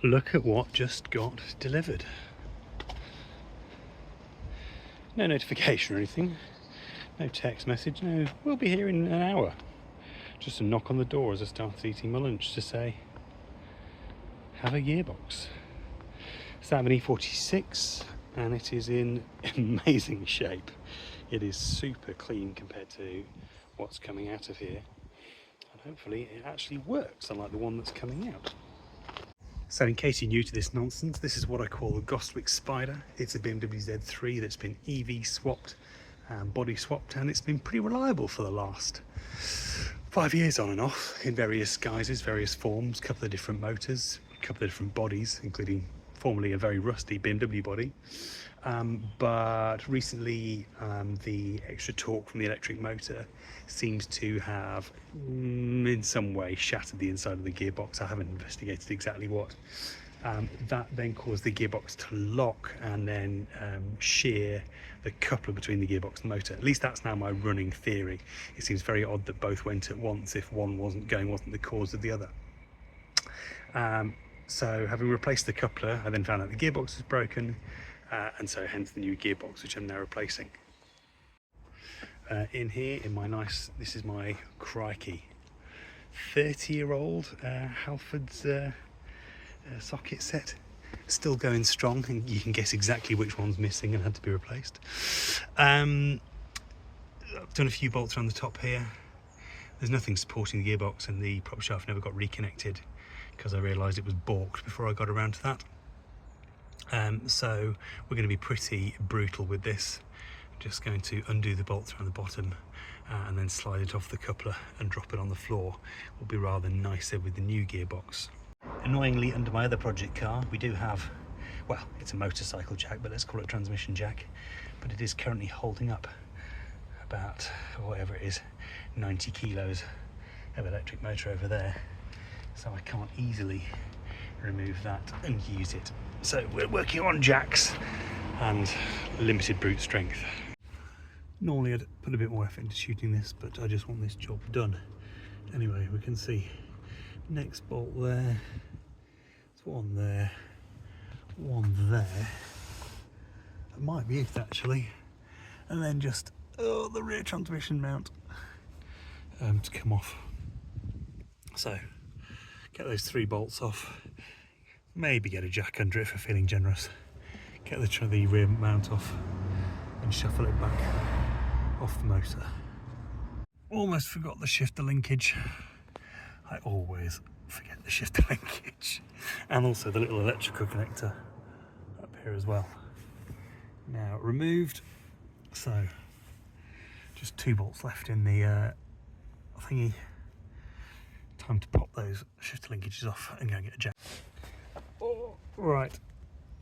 Look at what just got delivered. No notification or anything, no text message, no, we'll be here in an hour. Just a knock on the door as I started eating my lunch to say, have a gearbox. It's out of an E46 and it is in amazing shape. It is super clean compared to what's coming out of here. And hopefully it actually works, unlike the one that's coming out. So in case you're new to this nonsense, this is what I call a Gostwick Spider. It's a BMW Z3 that's been EV swapped and body swapped, and it's been pretty reliable for the last 5 years on and off in various guises, various forms, a couple of different motors, a couple of different bodies, including formerly a very rusty BMW body. But recently the extra torque from the electric motor seems to have in some way shattered the inside of the gearbox. I haven't investigated exactly what. That then caused the gearbox to lock and then shear the coupler between the gearbox and the motor. At least that's now my running theory. It seems very odd that both went at once if one wasn't the cause of the other. So having replaced the coupler, I then found out the gearbox was broken, and so hence the new gearbox, which I'm now replacing. In here, in my nice, this is my crikey 30-year-old Halford's socket set, still going strong, and you can guess exactly which one's missing and had to be replaced. I've done a few bolts around the top here. There's nothing supporting the gearbox, and the prop shaft never got reconnected because I realised it was balked before I got around to that. So we're going to be pretty brutal with this. Just going to undo the bolts around the bottom and then slide it off the coupler and drop it on the floor. Will be rather nicer with the new gearbox. Annoyingly, under my other project car, we do have, well, it's a motorcycle jack, but let's call it a transmission jack. But it is currently holding up about, whatever it is, 90 kilos of electric motor over there. So I can't easily remove that and use it. So we're working on jacks and limited brute strength. Normally I'd put a bit more effort into shooting this, but I just want this job done. Anyway, we can see next bolt there, there's one there, one there. That might be it actually. And then just, the rear transmission mount to come off. So get those 3 bolts off, maybe get a jack under it if we're feeling generous, get the rear mount off and shuffle it back off the motor. Almost forgot the shifter linkage. I always forget the shifter linkage. And also the little electrical connector up here as well. Now removed, so just 2 bolts left in the thingy. Time to pop those shifter linkages off and go and get a jack. Oh, right,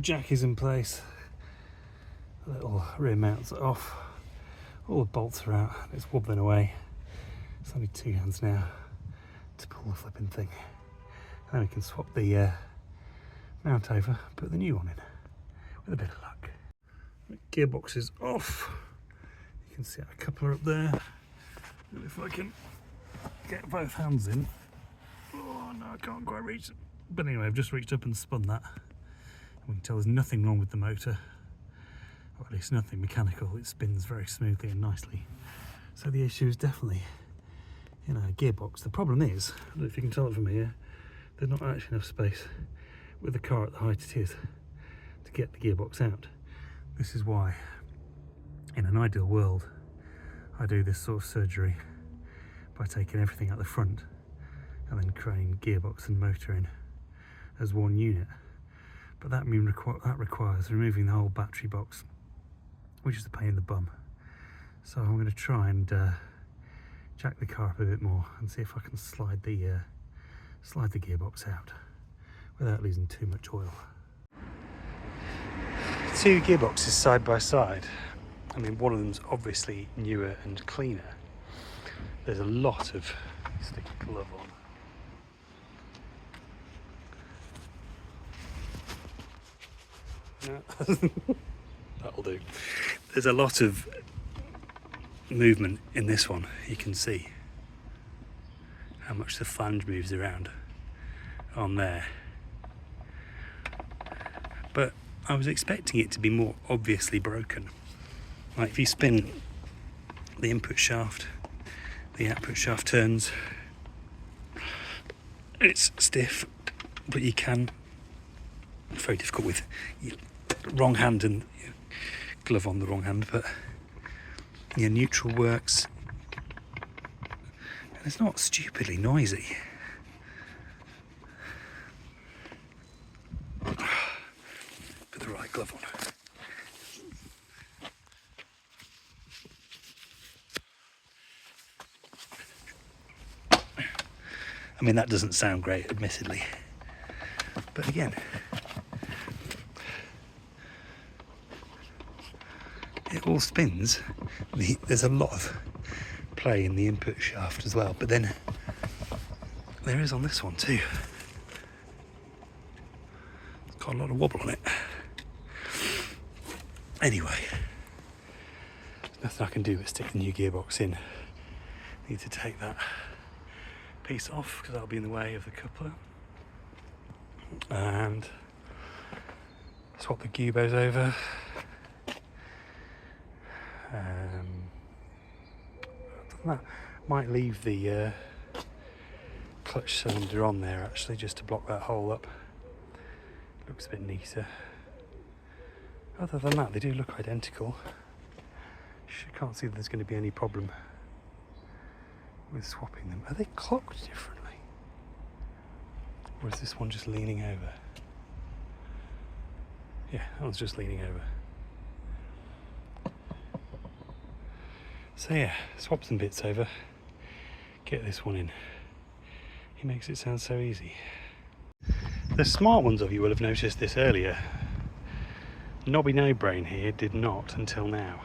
jack is in place. The little rear mounts are off. All the bolts are out. It's wobbling away. It's only 2 hands now to pull the flipping thing. And then we can swap the mount over, put the new one in with a bit of luck. Gearbox is off. You can see a coupler up there. And if I can get both hands in. Oh no, I can't quite reach it. But anyway, I've just reached up and spun that. And we can tell there's nothing wrong with the motor, or at least nothing mechanical. It spins very smoothly and nicely. So the issue is definitely, a gearbox. The problem is, I don't know if you can tell it from here, there's not actually enough space with the car at the height it is to get the gearbox out. This is why, in an ideal world, I do this sort of surgery by taking everything out the front and then crane, gearbox and motor in as one unit. But that requires removing the whole battery box, which is a pain in the bum. So I'm going to try and jack the car up a bit more and see if I can slide the gearbox out without losing too much oil. 2 gearboxes side by side. I mean, one of them's obviously newer and cleaner. There's a lot of, stick a glove on. No. That'll do. There's a lot of movement in this one. You can see how much the flange moves around on there. but I was expecting it to be more obviously broken. Like if you spin the input shaft, the output shaft turns, it's stiff, but you can, it's very difficult with your wrong hand and glove on the wrong hand, but your neutral works and it's not stupidly noisy. Put the right glove on. I mean, that doesn't sound great, admittedly, but again, it all spins. There's a lot of play in the input shaft as well, but then there is on this one too. It's got a lot of wobble on it. Anyway, there's nothing I can do but stick the new gearbox in. Need to take that piece off because that'll be in the way of the coupler, and swap the gearbox over. That might leave the clutch cylinder on there actually, just to block that hole up. Looks a bit neater. Other than that, they do look identical. Can't see that there's going to be any problem with swapping them. Are they clocked differently? Or is this one just leaning over? Yeah, that one's just leaning over. So yeah, swap some bits over, get this one in. He makes it sound so easy. The smart ones of you will have noticed this earlier. Nobby No Brain here did not until now.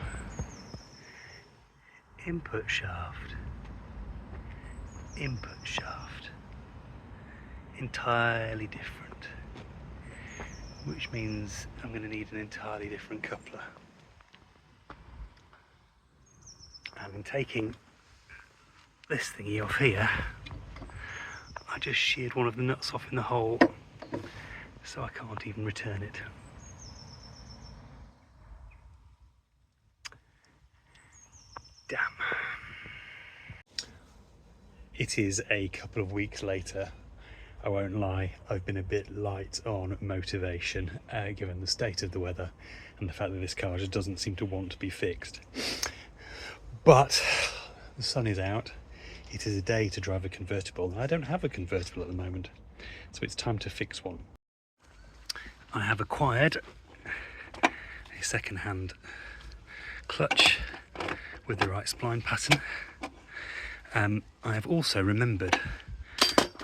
Input shaft. Input shaft. Entirely different. Which means I'm going to need an entirely different coupler. And in taking this thingy off here, I just sheared one of the nuts off in the hole, so I can't even return it. Damn. It is a couple of weeks later. I won't lie, I've been a bit light on motivation given the state of the weather and the fact that this car just doesn't seem to want to be fixed. But the sun is out, it is a day to drive a convertible, and I don't have a convertible at the moment, so it's time to fix one. I have acquired a second-hand clutch with the right spline pattern. I have also remembered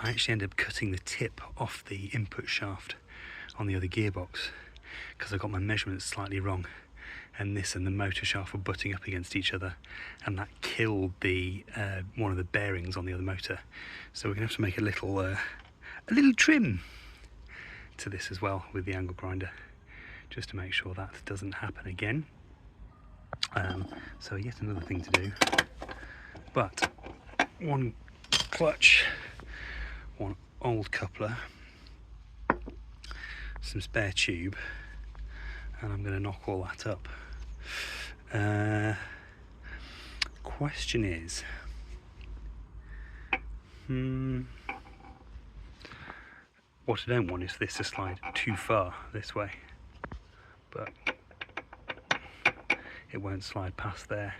I actually ended up cutting the tip off the input shaft on the other gearbox because I got my measurements slightly wrong, and this and the motor shaft were butting up against each other, and that killed the one of the bearings on the other motor. So we're gonna have to make a little trim to this as well with the angle grinder, just to make sure that doesn't happen again. So yet another thing to do, but one clutch, one old coupler, some spare tube, and I'm going to knock all that up. Question is, what I don't want is this to slide too far this way, but it won't slide past there,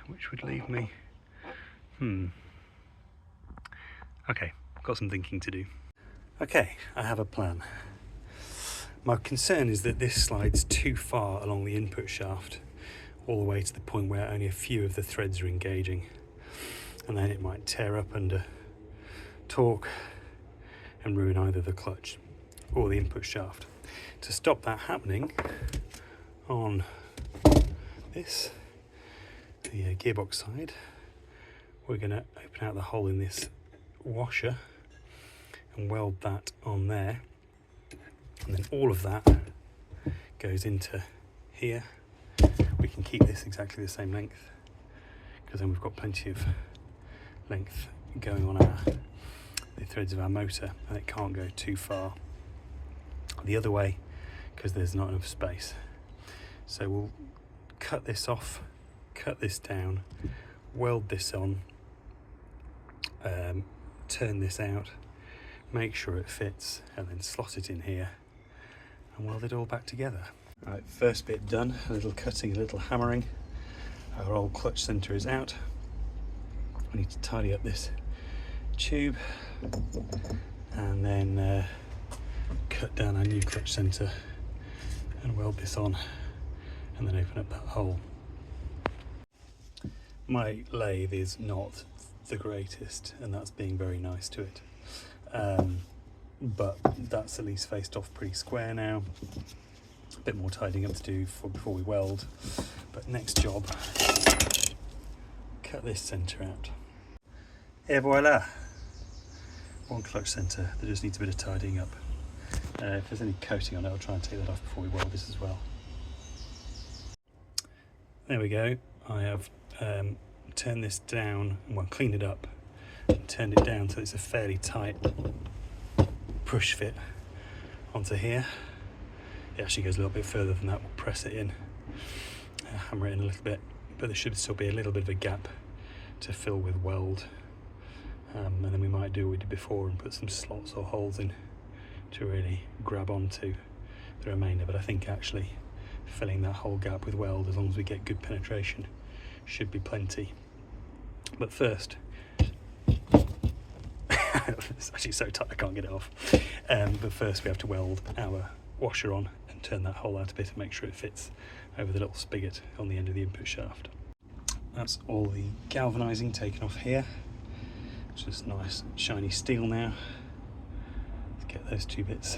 which would leave me, okay, got some thinking to do. Okay, I have a plan. My concern is that this slides too far along the input shaft, all the way to the point where only a few of the threads are engaging, and then it might tear up under torque and ruin either the clutch or the input shaft. To stop that happening, on this, the gearbox side, we're going to open out the hole in this washer and weld that on there, and then all of that goes into here. We can keep this exactly the same length because then we've got plenty of length going on the threads of our motor, and it can't go too far the other way because there's not enough space. So we'll cut this off, cut this down, weld this on, turn this out, make sure it fits, and then slot it in here and weld it all back together. Right, first bit done, a little cutting, a little hammering. Our old clutch centre is out. We need to tidy up this tube and then cut down our new clutch centre and weld this on, and then open up that hole. My lathe is not the greatest, and that's being very nice to it, but that's at least faced off pretty square now. A bit more tidying up to do before we weld, but next job, cut this centre out. Et voila! One clutch centre that just needs a bit of tidying up. If there's any coating on it, I'll try and take that off before we weld this as well. There we go. I have turned this down, well, cleaned it up and turned it down so it's a fairly tight push fit onto here. It actually goes a little bit further than that. We'll press it in, hammer it in a little bit, but there should still be a little bit of a gap to fill with weld, and then we might do what we did before and put some slots or holes in to really grab onto the remainder. But I think actually filling that whole gap with weld, as long as we get good penetration, should be plenty. But first, it's actually so tight I can't get it off, but first we have to weld our washer on and turn that hole out a bit and make sure it fits over the little spigot on the end of the input shaft. That's all the galvanizing taken off here. It's just nice shiny steel now. Let's get those two bits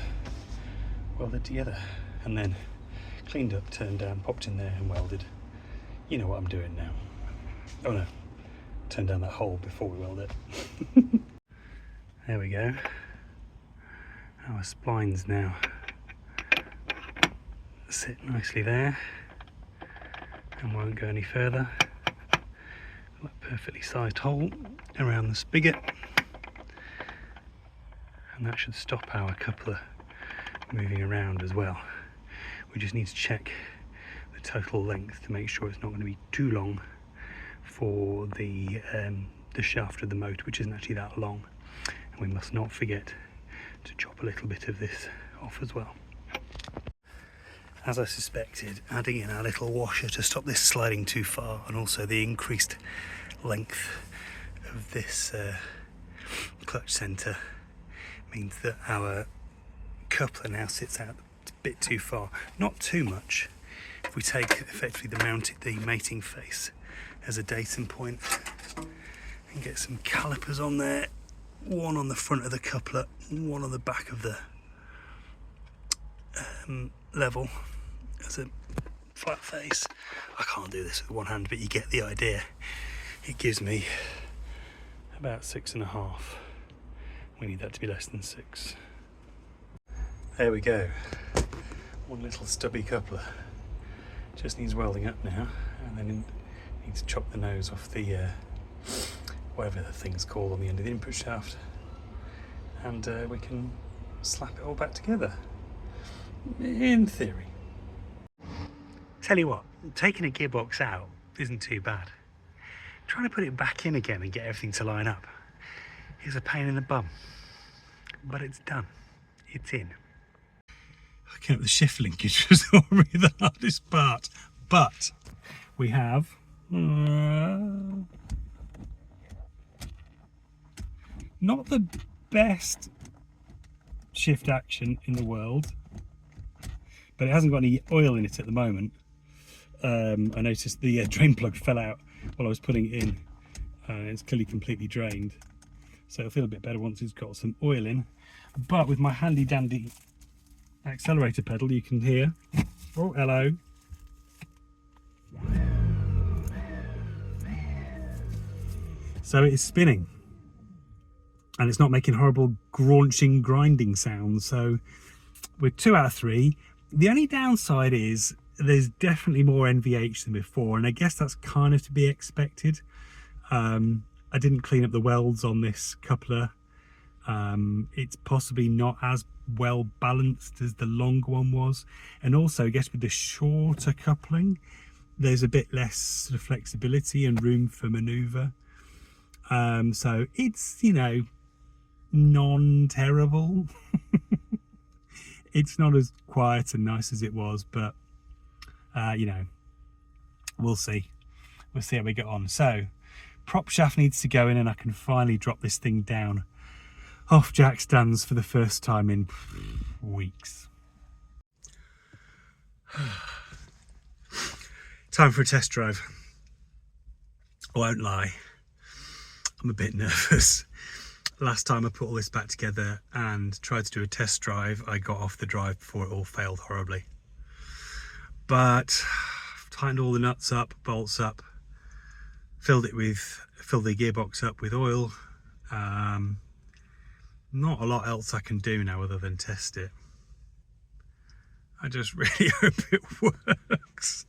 welded together and then cleaned up, turned down, popped in there and welded. You know what I'm doing now. Oh no, turn down that hole before we weld it. There we go. Our splines now sit nicely there and won't go any further. Got a perfectly sized hole around the spigot, and that should stop our coupler moving around as well. We just need to check the total length to make sure it's not going to be too long for the shaft of the motor, which isn't actually that long. And we must not forget to chop a little bit of this off as well. As I suspected, adding in our little washer to stop this sliding too far, and also the increased length of this clutch centre, means that our coupler now sits out a bit too far. Not too much. If we take effectively the mating face as a datum point and get some calipers on there, one on the front of the coupler, one on the back of the level as a flat face. I can't do this with one hand, but you get the idea. It gives me about 6.5. We need that to be less than 6. There we go. One little stubby coupler. Just needs welding up now, and then need to chop the nose off the whatever the thing's called on the end of the input shaft, and we can slap it all back together, in theory. Tell you what, taking a gearbox out isn't too bad. Trying to put it back in again and get everything to line up is a pain in the bum, but it's done. It's in. Looking at the shift linkage was already the hardest part, but we have not the best shift action in the world, but it hasn't got any oil in it at the moment. I noticed the drain plug fell out while I was putting it in, and it's clearly completely drained, so it'll feel a bit better once it's got some oil in. But with my handy dandy accelerator pedal, you can hear, oh hello, so it's spinning and it's not making horrible graunching grinding sounds. So we're 2 out of 3. The only downside is there's definitely more NVH than before, and I guess that's kind of to be expected. I didn't clean up the welds on this coupler It's possibly not as well balanced as the longer one was, and also I guess with the shorter coupling there's a bit less sort of flexibility and room for maneuver. So it's, you know, non-terrible. It's not as quiet and nice as it was, but you know, we'll see how we get on. So prop shaft needs to go in, and I can finally drop this thing down off jack stands for the first time in weeks. Time for a test drive. I won't lie, I'm a bit nervous. Last time I put all this back together and tried to do a test drive, I got off the drive before it all failed horribly. But I've tightened all the nuts up, bolts up, filled the gearbox up with oil. Not a lot else I can do now other than test it. I just really hope it works.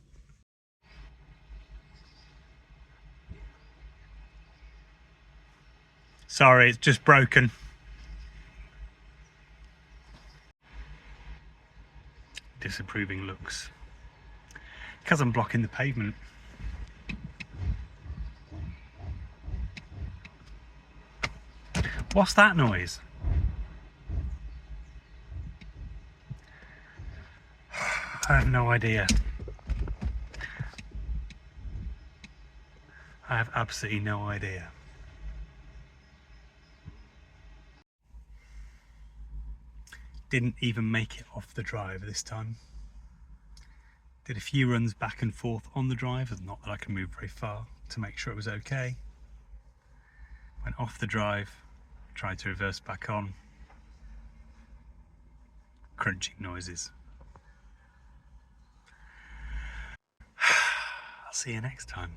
Sorry, it's just broken. Disapproving looks. Because I'm blocking the pavement. What's that noise? I have no idea. I have absolutely no idea. Didn't even make it off the drive this time. Did a few runs back and forth on the drive, not that I can move very far, to make sure it was okay. Went off the drive, tried to reverse back on. Crunching noises. I'll see you next time.